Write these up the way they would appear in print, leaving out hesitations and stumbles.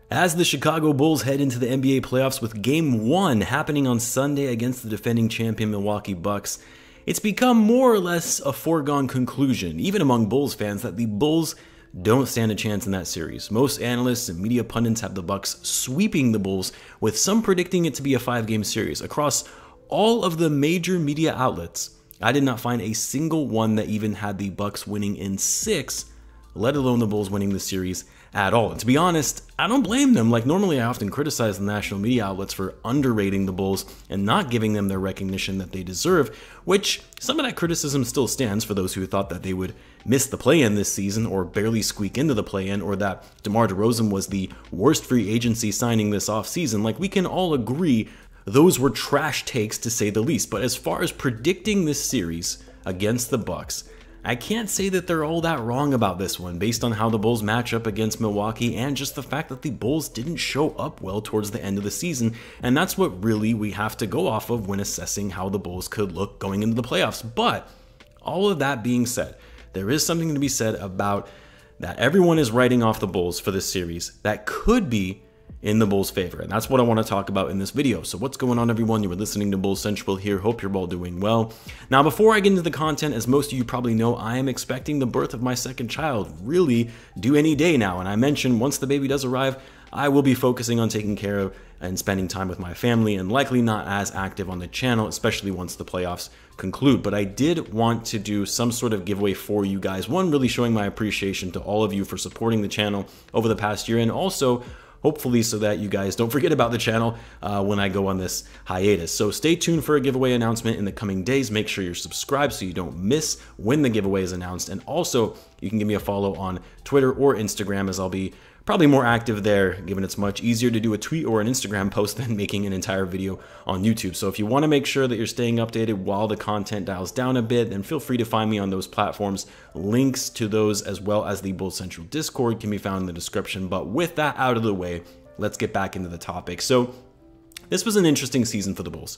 As the Chicago Bulls head into the NBA playoffs with Game 1 happening on Sunday against the defending champion Milwaukee Bucks, it's become more or less a foregone conclusion, even among Bulls fans, that the Bulls don't stand a chance in that series. Most analysts and media pundits have the Bucks sweeping the Bulls, with some predicting it to be a 5-game series. Across all of the major media outlets, I did not find a single one that even had the Bucks winning in 6, let alone the Bulls winning the series at all. And to be honest, I don't blame them. Like, normally I often criticize the national media outlets for underrating the Bulls and not giving them their recognition that they deserve, which some of that criticism still stands for those who thought that they would miss the play-in this season or barely squeak into the play-in, or that DeMar DeRozan was the worst free agency signing this offseason. Like, we can all agree those were trash takes, to say the least. But as far as predicting this series against the Bucks, I can't say that they're all that wrong about this one, based on how the Bulls match up against Milwaukee and just the fact that the Bulls didn't show up well towards the end of the season, and that's what really we have to go off of when assessing how the Bulls could look going into the playoffs. But all of that being said, there is something to be said about that everyone is writing off the Bulls for this series that could be in the Bulls' favor, and that's what I want to talk about in this video. So what's going on, everyone? You were listening to Bulls Central here. Hope you're all doing well. Now, before I get into the content, as most of you probably know, I am expecting the birth of my second child really due any day now, and I mentioned once the baby does arrive, I will be focusing on taking care of and spending time with my family, and likely not as active on the channel, especially once the playoffs conclude. But I did want to do some sort of giveaway for you guys. One, really showing my appreciation to all of you for supporting the channel over the past year, and also hopefully so that you guys don't forget about the channel when I go on this hiatus. So stay tuned for a giveaway announcement in the coming days. Make sure you're subscribed so you don't miss when the giveaway is announced. And also, you can give me a follow on Twitter or Instagram, as I'll be probably more active there, given it's much easier to do a tweet or an Instagram post than making an entire video on YouTube. So if you want to make sure that you're staying updated while the content dials down a bit, then feel free to find me on those platforms. Links to those, as well as the Bulls Central Discord, can be found in the description. But with that out of the way, let's get back into the topic. So this was an interesting season for the Bulls.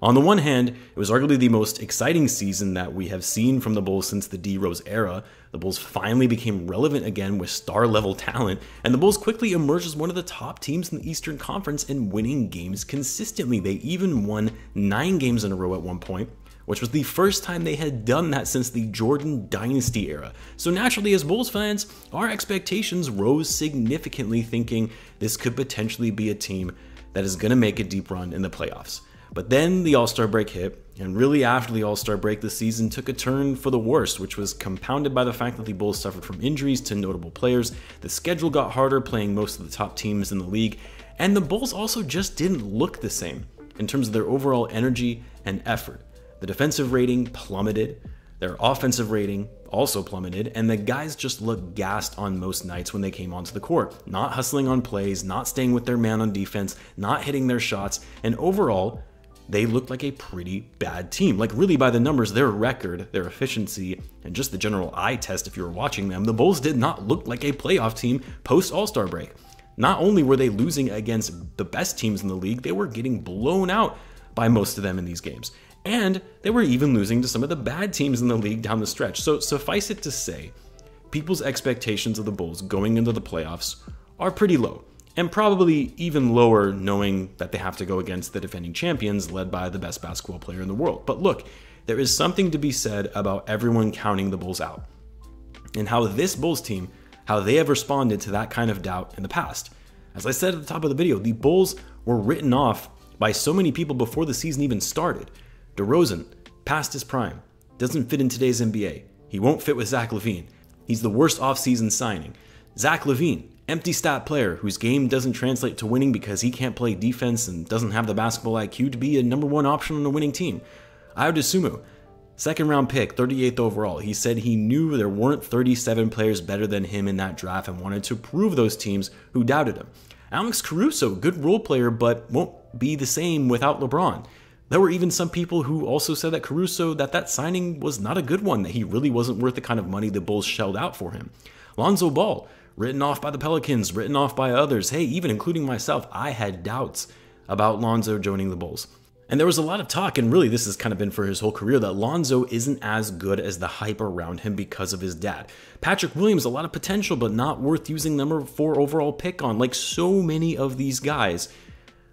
On the one hand, it was arguably the most exciting season that we have seen from the Bulls since the D-Rose era. The Bulls finally became relevant again with star-level talent, and the Bulls quickly emerged as one of the top teams in the Eastern Conference in winning games consistently. They even won 9 games in a row at one point, which was the first time they had done that since the Jordan Dynasty era. So naturally, as Bulls fans, our expectations rose significantly, thinking this could potentially be a team that is going to make a deep run in the playoffs. But then the All-Star break hit, and really after the All-Star break, the season took a turn for the worst, which was compounded by the fact that the Bulls suffered from injuries to notable players. The schedule got harder, playing most of the top teams in the league, and the Bulls also just didn't look the same in terms of their overall energy and effort. The defensive rating plummeted, their offensive rating also plummeted, and the guys just looked gassed on most nights when they came onto the court. Not hustling on plays, not staying with their man on defense, not hitting their shots, and overall, they looked like a pretty bad team. Like, really, by the numbers, their record, their efficiency, and just the general eye test if you were watching them, the Bulls did not look like a playoff team post-All-Star break. Not only were they losing against the best teams in the league, they were getting blown out by most of them in these games. And they were even losing to some of the bad teams in the league down the stretch. So suffice it to say, people's expectations of the Bulls going into the playoffs are pretty low. And probably even lower knowing that they have to go against the defending champions led by the best basketball player in the world. But look, there is something to be said about everyone counting the Bulls out, and how this Bulls team, how they have responded to that kind of doubt in the past. As I said at the top of the video, the Bulls were written off by so many people before the season even started. DeRozan, past his prime, doesn't fit in today's NBA. He won't fit with Zach Lavine. He's the worst offseason signing. Zach Lavine, empty stat player whose game doesn't translate to winning because he can't play defense and doesn't have the basketball IQ to be a #1 option on a winning team. Dosunmu, second round pick, 38th overall. He said he knew there weren't 37 players better than him in that draft and wanted to prove those teams who doubted him. Caruso, good role player, but won't be the same without LeBron. There were even some people who also said that Caruso, that signing was not a good one, that he really wasn't worth the kind of money the Bulls shelled out for him. Lonzo Ball, written off by the Pelicans, written off by others. Hey, even including myself, I had doubts about Lonzo joining the Bulls. And there was a lot of talk, and really this has kind of been for his whole career, that Lonzo isn't as good as the hype around him because of his dad. Patrick Williams, a lot of potential, but not worth using number 4 overall pick on. Like so many of these guys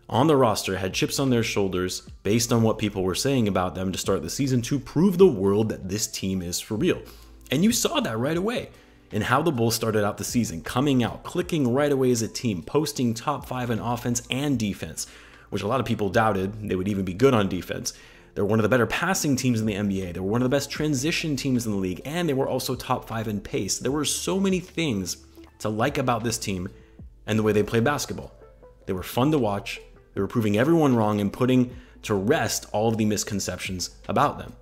on the roster had chips on their shoulders based on what people were saying about them to start the season to prove the world that this team is for real. And you saw that right away in how the Bulls started out the season, coming out, clicking right away as a team, posting top 5 in offense and defense, which a lot of people doubted they would even be good on defense. They were one of the better passing teams in the NBA. They were one of the best transition teams in the league, and they were also top 5 in pace. There were so many things to like about this team and the way they played basketball. They were fun to watch. They were proving everyone wrong and putting to rest all of the misconceptions about them.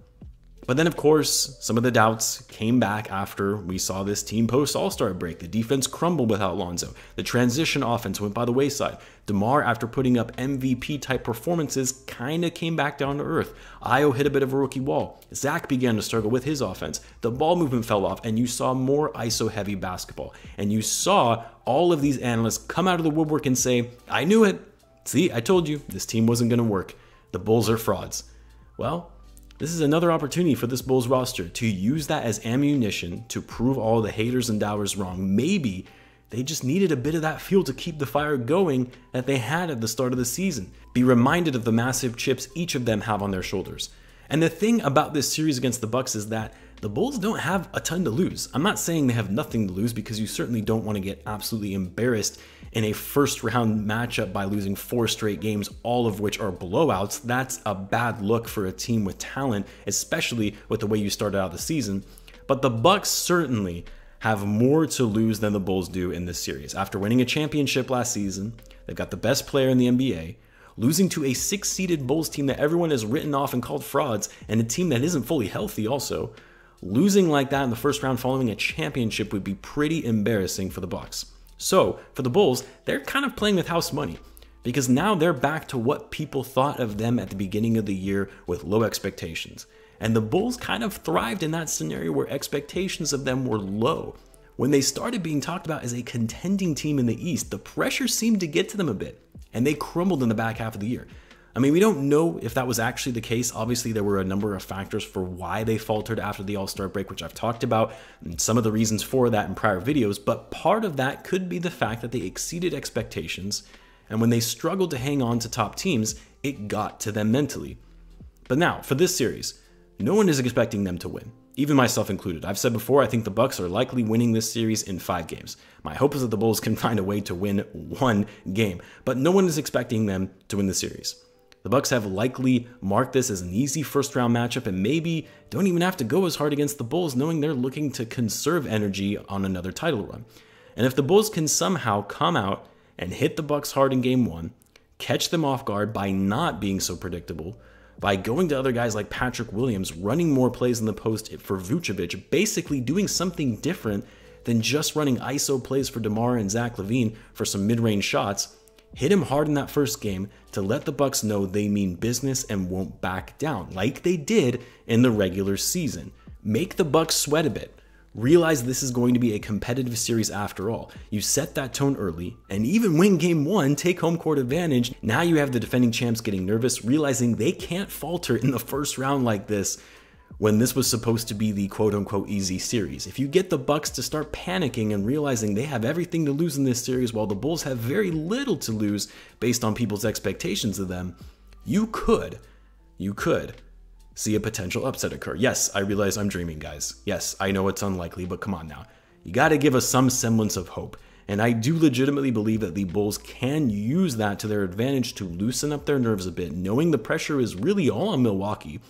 But then, of course, some of the doubts came back after we saw this team post-All-Star break. The defense crumbled without Lonzo. The transition offense went by the wayside. DeMar, after putting up MVP-type performances, kind of came back down to earth. Ayo hit a bit of a rookie wall. Zach began to struggle with his offense. The ball movement fell off, and you saw more ISO-heavy basketball. And you saw all of these analysts come out of the woodwork and say, I knew it. See, I told you, this team wasn't going to work. The Bulls are frauds. Well, this is another opportunity for this Bulls roster to use that as ammunition to prove all the haters and doubters wrong. Maybe they just needed a bit of that fuel to keep the fire going that they had at the start of the season. Be reminded of the massive chips each of them have on their shoulders. And the thing about this series against the Bucks is that the Bulls don't have a ton to lose. I'm not saying they have nothing to lose, because you certainly don't want to get absolutely embarrassed in a first round matchup by losing 4 straight games, all of which are blowouts. That's a bad look for a team with talent, especially with the way you started out the season. But the Bucks certainly have more to lose than the Bulls do in this series. After winning a championship last season, they've got the best player in the NBA, losing to a 6-seeded Bulls team that everyone has written off and called frauds, and a team that isn't fully healthy also. Losing like that in the first round following a championship would be pretty embarrassing for the Bucks. So, for the Bulls, they're kind of playing with house money, because now they're back to what people thought of them at the beginning of the year with low expectations. And the Bulls kind of thrived in that scenario where expectations of them were low. When they started being talked about as a contending team in the East, the pressure seemed to get to them a bit, and they crumbled in the back half of the year. I mean, we don't know if that was actually the case. Obviously, there were a number of factors for why they faltered after the All-Star break, which I've talked about, and some of the reasons for that in prior videos, but part of that could be the fact that they exceeded expectations, and when they struggled to hang on to top teams, it got to them mentally. But now, for this series, no one is expecting them to win, even myself included. I've said before, I think the Bucks are likely winning this series in 5 games. My hope is that the Bulls can find a way to win 1 game, but no one is expecting them to win the series. The Bucks have likely marked this as an easy first-round matchup and maybe don't even have to go as hard against the Bulls, knowing they're looking to conserve energy on another title run. And if the Bulls can somehow come out and hit the Bucks hard in Game 1, catch them off guard by not being so predictable, by going to other guys like Patrick Williams, running more plays in the post for Vucevic, basically doing something different than just running ISO plays for DeMar and Zach Lavine for some mid-range shots, hit him hard in that first game to let the Bucks know they mean business and won't back down, like they did in the regular season. Make the Bucks sweat a bit. Realize this is going to be a competitive series after all. You set that tone early, and even win Game 1, take home court advantage. Now you have the defending champs getting nervous, realizing they can't falter in the first round like this when this was supposed to be the quote-unquote easy series. If you get the Bucks to start panicking and realizing they have everything to lose in this series while the Bulls have very little to lose based on people's expectations of them, you could see a potential upset occur. Yes, I realize I'm dreaming, guys. Yes, I know it's unlikely, but come on now. You got to give us some semblance of hope. And I do legitimately believe that the Bulls can use that to their advantage to loosen up their nerves a bit, knowing the pressure is really all on Milwaukee,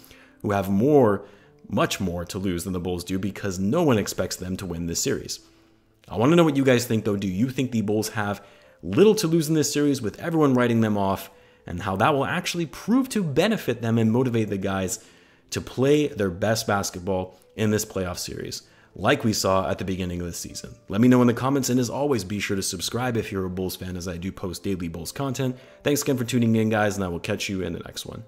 who have much more to lose than the Bulls do because no one expects them to win this series. I want to know what you guys think, though. Do you think the Bulls have little to lose in this series with everyone writing them off, and how that will actually prove to benefit them and motivate the guys to play their best basketball in this playoff series, like we saw at the beginning of the season? Let me know in the comments, and as always, be sure to subscribe if you're a Bulls fan, as I do post daily Bulls content. Thanks again for tuning in, guys, and I will catch you in the next one.